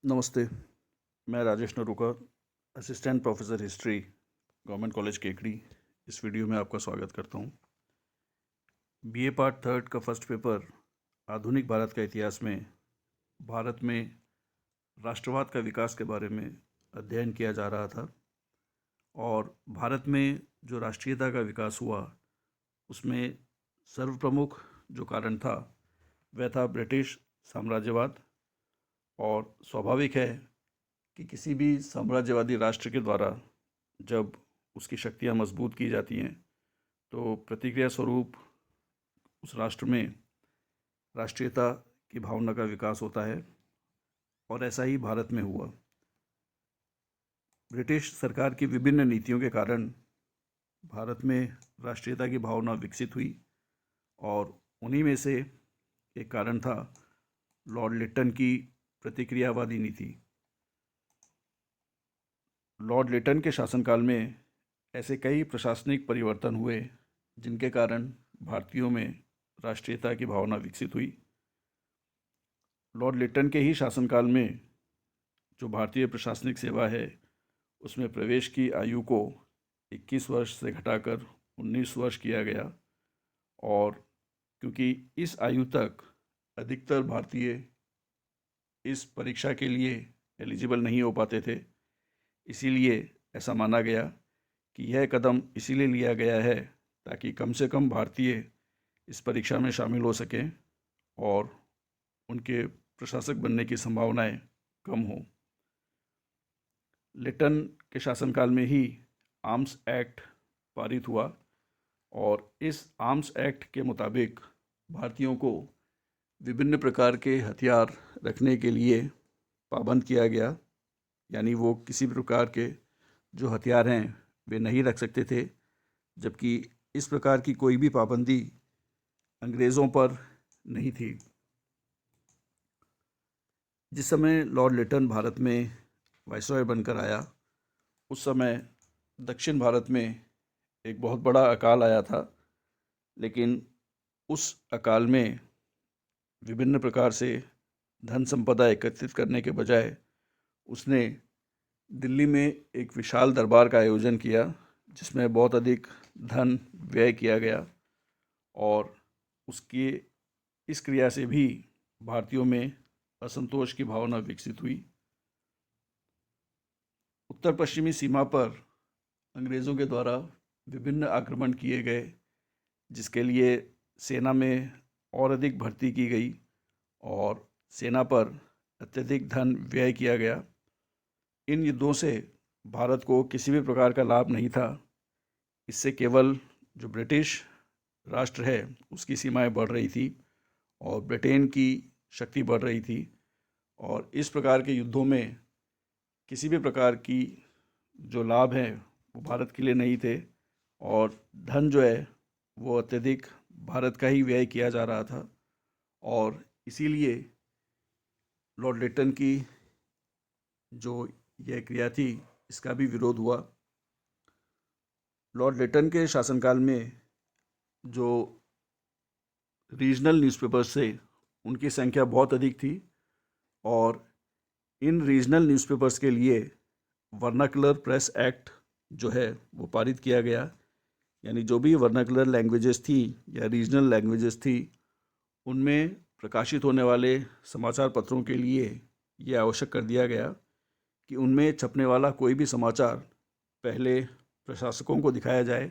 नमस्ते। मैं Rajesh Narukar, assistant professor history, government college Kekri. इस वीडियो में आपका स्वागत करता हूँ। बीए पार्ट थर्ड का फर्स्ट पेपर आधुनिक भारत का इतिहास में भारत में राष्ट्रवाद का विकास के बारे में अध्ययन किया जा रहा था। और भारत में जो राष्ट्रीयता का विकास हुआ उसमें सर्वप्रमुख जो कारण था वह था ब्रिटिश साम्राज्यवाद। और स्वाभाविक है कि किसी भी साम्राज्यवादी राष्ट्र के द्वारा जब उसकी शक्तियाँ मजबूत की जाती हैं तो प्रतिक्रिया स्वरूप उस राष्ट्र में राष्ट्रीयता की भावना का विकास होता है। और ऐसा ही भारत में हुआ। ब्रिटिश सरकार की विभिन्न नीतियों के कारण भारत में राष्ट्रीयता की भावना विकसित हुई और उन्हीं में से एक कारण था लॉर्ड लिट्टन की प्रतिक्रियावादी नीति। लॉर्ड लिट्टन के शासनकाल में ऐसे कई प्रशासनिक परिवर्तन हुए जिनके कारण भारतीयों में राष्ट्रीयता की भावना विकसित हुई। लॉर्ड लिट्टन के ही शासनकाल में जो भारतीय प्रशासनिक सेवा है उसमें प्रवेश की आयु को 21 वर्ष से घटाकर 19 वर्ष किया गया। और क्योंकि इस आयु तक अधिकतर भारतीय इस परीक्षा के लिए एलिजिबल नहीं हो पाते थे, इसीलिए ऐसा माना गया कि यह कदम इसीलिए लिया गया है ताकि कम से कम भारतीय इस परीक्षा में शामिल हो सकें और उनके प्रशासक बनने की संभावनाएं कम हों। लिट्टन के शासनकाल में ही आर्म्स एक्ट पारित हुआ और इस आर्म्स एक्ट के मुताबिक भारतीयों को विभिन्न प्रकार के हथियार रखने के लिए पाबंद किया गया। यानी वो किसी भी प्रकार के जो हथियार हैं वे नहीं रख सकते थे, जबकि इस प्रकार की कोई भी पाबंदी अंग्रेज़ों पर नहीं थी। जिस समय लॉर्ड लिट्टन भारत में वाइसरॉय बनकर आया उस समय दक्षिण भारत में एक बहुत बड़ा अकाल आया था, लेकिन उस अकाल में विभिन्न प्रकार से धन संपदा एकत्रित करने के बजाय उसने दिल्ली में एक विशाल दरबार का आयोजन किया जिसमें बहुत अधिक धन व्यय किया गया। और उसकी इस क्रिया से भी भारतीयों में असंतोष की भावना विकसित हुई। उत्तर पश्चिमी सीमा पर अंग्रेज़ों के द्वारा विभिन्न आक्रमण किए गए, जिसके लिए सेना में और अधिक भर्ती की गई और सेना पर अत्यधिक धन व्यय किया गया। इन युद्धों से भारत को किसी भी प्रकार का लाभ नहीं था। इससे केवल जो ब्रिटिश राष्ट्र है उसकी सीमाएं बढ़ रही थी और ब्रिटेन की शक्ति बढ़ रही थी। और इस प्रकार के युद्धों में किसी भी प्रकार की जो लाभ हैं वो भारत के लिए नहीं थे और धन जो है वो अत्यधिक भारत का ही व्यय किया जा रहा था। और इसीलिए लॉर्ड लिट्टन की जो यह क्रिया थी इसका भी विरोध हुआ। लॉर्ड लिट्टन के शासनकाल में जो रीजनल न्यूज़पेपर्स थे उनकी संख्या बहुत अधिक थी और इन रीजनल न्यूज़पेपर्स के लिए वर्नाकुलर प्रेस एक्ट जो है वो पारित किया गया। यानी जो भी वर्नाकुलर लैंग्वेजेस थी या रीजनल लैंग्वेजेस थी उनमें प्रकाशित होने वाले समाचार पत्रों के लिए ये आवश्यक कर दिया गया कि उनमें छपने वाला कोई भी समाचार पहले प्रशासकों को दिखाया जाए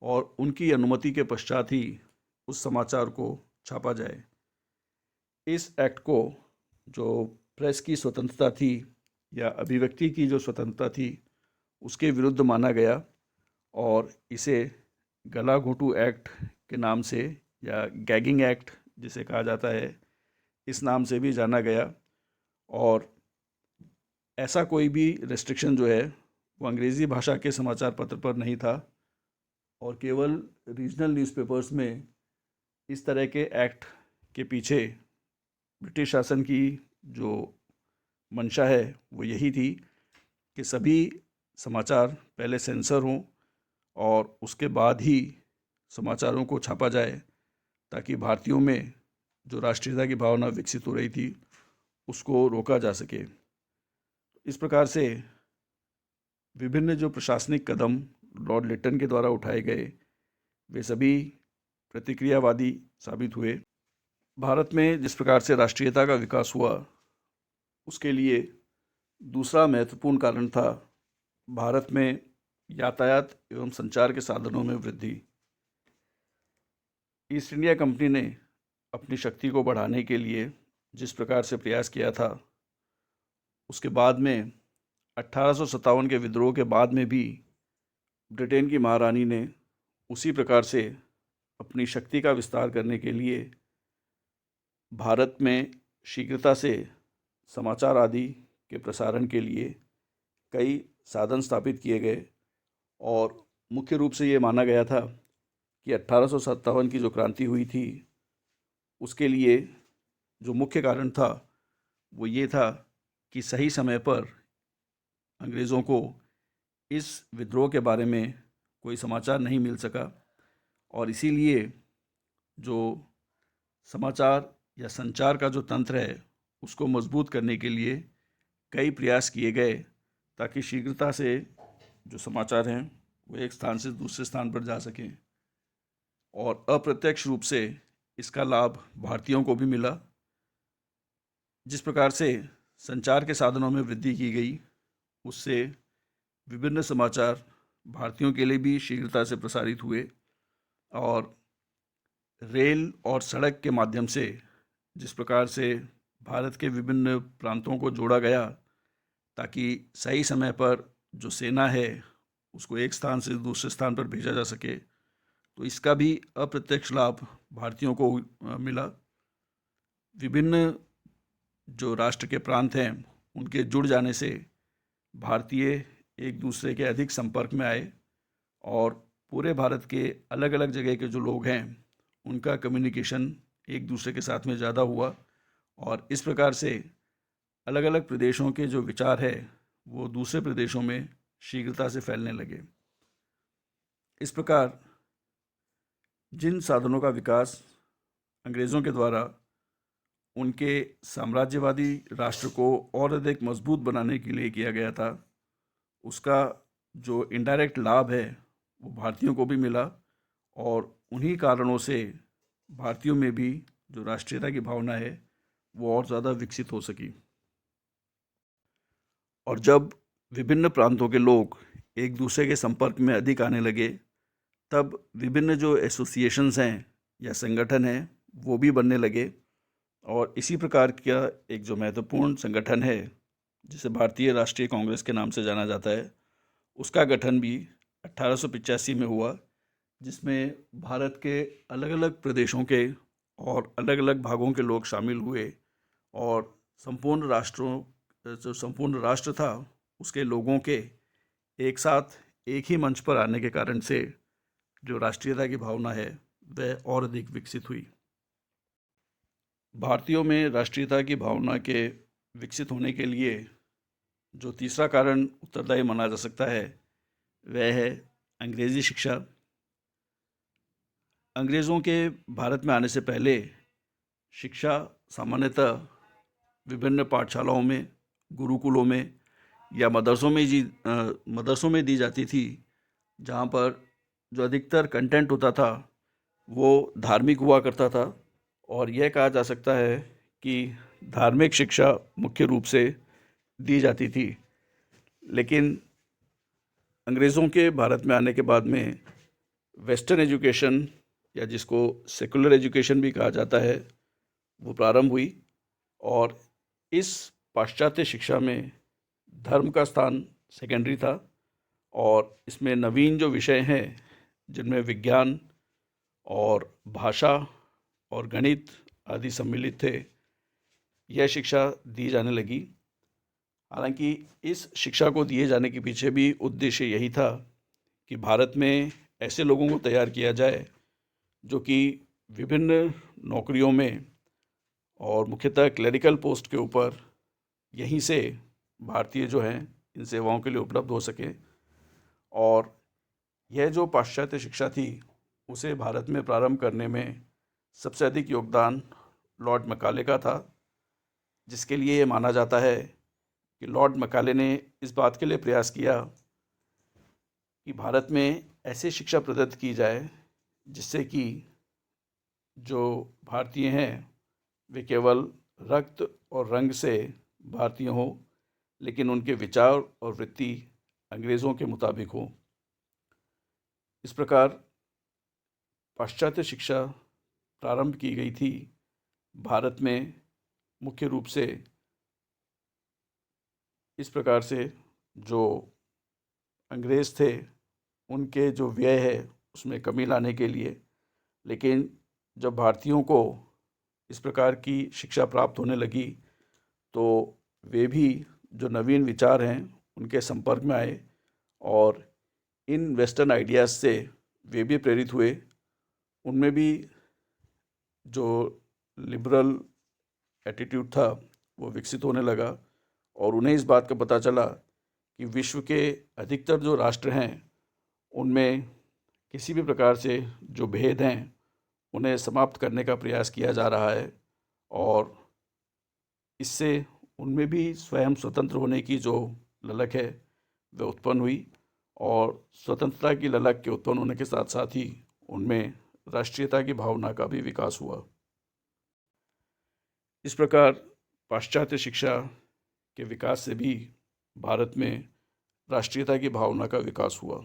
और उनकी अनुमति के पश्चात ही उस समाचार को छापा जाए। इस एक्ट को जो प्रेस की स्वतंत्रता थी या अभिव्यक्ति की जो स्वतंत्रता थी उसके विरुद्ध माना गया और इसे गला घोंटू एक्ट के नाम से या गैगिंग एक्ट जिसे कहा जाता है इस नाम से भी जाना गया। और ऐसा कोई भी रेस्ट्रिक्शन जो है वो अंग्रेज़ी भाषा के समाचार पत्र पर नहीं था और केवल रीजनल न्यूज़पेपर्स में इस तरह के एक्ट के पीछे ब्रिटिश शासन की जो मंशा है वो यही थी कि सभी समाचार पहले सेंसर हों और उसके बाद ही समाचारों को छापा जाए ताकि भारतीयों में जो राष्ट्रीयता की भावना विकसित हो रही थी उसको रोका जा सके। इस प्रकार से विभिन्न जो प्रशासनिक कदम लॉर्ड लिटन के द्वारा उठाए गए वे सभी प्रतिक्रियावादी साबित हुए। भारत में जिस प्रकार से राष्ट्रीयता का विकास हुआ उसके लिए दूसरा महत्वपूर्ण कारण था भारत में यातायात एवं संचार के साधनों में वृद्धि। ईस्ट इंडिया कंपनी ने अपनी शक्ति को बढ़ाने के लिए जिस प्रकार से प्रयास किया था, उसके बाद में 1857 के विद्रोह के बाद में भी ब्रिटेन की महारानी ने उसी प्रकार से अपनी शक्ति का विस्तार करने के लिए भारत में शीघ्रता से समाचार आदि के प्रसारण के लिए कई साधन स्थापित किए गए और मुख्य रूप से ये माना गया था कि 1857 की जो क्रांति हुई थी उसके लिए जो मुख्य कारण था वो ये था कि सही समय पर अंग्रेज़ों को इस विद्रोह के बारे में कोई समाचार नहीं मिल सका और इसीलिए जो समाचार या संचार का जो तंत्र है उसको मजबूत करने के लिए कई प्रयास किए गए ताकि शीघ्रता से जो समाचार हैं वो एक स्थान से दूसरे स्थान पर जा सकें। और अप्रत्यक्ष रूप से इसका लाभ भारतीयों को भी मिला। जिस प्रकार से संचार के साधनों में वृद्धि की गई उससे विभिन्न समाचार भारतीयों के लिए भी शीघ्रता से प्रसारित हुए और रेल और सड़क के माध्यम से जिस प्रकार से भारत के विभिन्न प्रांतों को जोड़ा गया ताकि सही समय पर जो सेना है उसको एक स्थान से दूसरे स्थान पर भेजा जा सके, तो इसका भी अप्रत्यक्ष लाभ भारतीयों को मिला। विभिन्न जो राष्ट्र के प्रांत हैं उनके जुड़ जाने से भारतीय एक दूसरे के अधिक संपर्क में आए और पूरे भारत के अलग अलग जगह के जो लोग हैं उनका कम्युनिकेशन एक दूसरे के साथ में ज़्यादा हुआ और इस प्रकार से अलग अलग प्रदेशों के जो विचार है वो दूसरे प्रदेशों में शीघ्रता से फैलने लगे। इस प्रकार जिन साधनों का विकास अंग्रेज़ों के द्वारा उनके साम्राज्यवादी राष्ट्र को और अधिक मजबूत बनाने के लिए किया गया था, उसका जो इनडायरेक्ट लाभ है वो भारतीयों को भी मिला और उन्हीं कारणों से भारतीयों में भी जो राष्ट्रीयता की भावना है वो और ज़्यादा विकसित हो सकी। और जब विभिन्न प्रांतों के लोग एक दूसरे के संपर्क में अधिक आने लगे तब विभिन्न जो एसोसिएशंस हैं या संगठन हैं वो भी बनने लगे और इसी प्रकार का एक जो महत्वपूर्ण संगठन है जिसे भारतीय राष्ट्रीय कांग्रेस के नाम से जाना जाता है उसका गठन भी 1885 में हुआ, जिसमें भारत के अलग अलग प्रदेशों के और अलग अलग भागों के लोग शामिल हुए और संपूर्ण राष्ट्र था उसके लोगों के एक साथ एक ही मंच पर आने के कारण से जो राष्ट्रीयता की भावना है वह और अधिक विकसित हुई। भारतीयों में राष्ट्रीयता की भावना के विकसित होने के लिए जो तीसरा कारण उत्तरदायी माना जा सकता है वह है अंग्रेज़ी शिक्षा। अंग्रेज़ों के भारत में आने से पहले शिक्षा सामान्यतः विभिन्न पाठशालाओं में, गुरुकुलों में या मदरसों में दी जाती थी, जहाँ पर जो अधिकतर कंटेंट होता था वो धार्मिक हुआ करता था और यह कहा जा सकता है कि धार्मिक शिक्षा मुख्य रूप से दी जाती थी। लेकिन अंग्रेज़ों के भारत में आने के बाद में वेस्टर्न एजुकेशन या जिसको सेकुलर एजुकेशन भी कहा जाता है वो प्रारंभ हुई और इस पाश्चात्य शिक्षा में धर्म का स्थान सेकेंडरी था और इसमें नवीन जो विषय हैं जिनमें विज्ञान और भाषा और गणित आदि सम्मिलित थे, यह शिक्षा दी जाने लगी। हालांकि इस शिक्षा को दिए जाने के पीछे भी उद्देश्य यही था कि भारत में ऐसे लोगों को तैयार किया जाए जो कि विभिन्न नौकरियों में और मुख्यतः क्लरिकल पोस्ट के ऊपर यहीं से भारतीय जो हैं इन सेवाओं के लिए उपलब्ध हो सके। और यह जो पाश्चात्य शिक्षा थी उसे भारत में प्रारंभ करने में सबसे अधिक योगदान लॉर्ड मैकाले का था, जिसके लिए ये माना जाता है कि लॉर्ड मैकाले ने इस बात के लिए प्रयास किया कि भारत में ऐसी शिक्षा प्रदत्त की जाए जिससे कि जो भारतीय हैं वे केवल रक्त और रंग से भारतीय हों, लेकिन उनके विचार और वृत्ति अंग्रेज़ों के मुताबिक हो। इस प्रकार पाश्चात्य शिक्षा प्रारंभ की गई थी भारत में, मुख्य रूप से इस प्रकार से जो अंग्रेज़ थे उनके जो व्यय है उसमें कमी लाने के लिए। लेकिन जब भारतीयों को इस प्रकार की शिक्षा प्राप्त होने लगी तो वे भी जो नवीन विचार हैं उनके संपर्क में आए और इन वेस्टर्न आइडियाज़ से वे भी प्रेरित हुए। उनमें भी जो लिबरल एटीट्यूड था वो विकसित होने लगा और उन्हें इस बात का पता चला कि विश्व के अधिकतर जो राष्ट्र हैं उनमें किसी भी प्रकार से जो भेद हैं उन्हें समाप्त करने का प्रयास किया जा रहा है और इससे उनमें भी स्वयं स्वतंत्र होने की जो ललक है वह उत्पन्न हुई और स्वतंत्रता की ललक के उत्पन्न होने के साथ साथ ही उनमें राष्ट्रीयता की भावना का भी विकास हुआ। इस प्रकार पाश्चात्य शिक्षा के विकास से भी भारत में राष्ट्रीयता की भावना का विकास हुआ।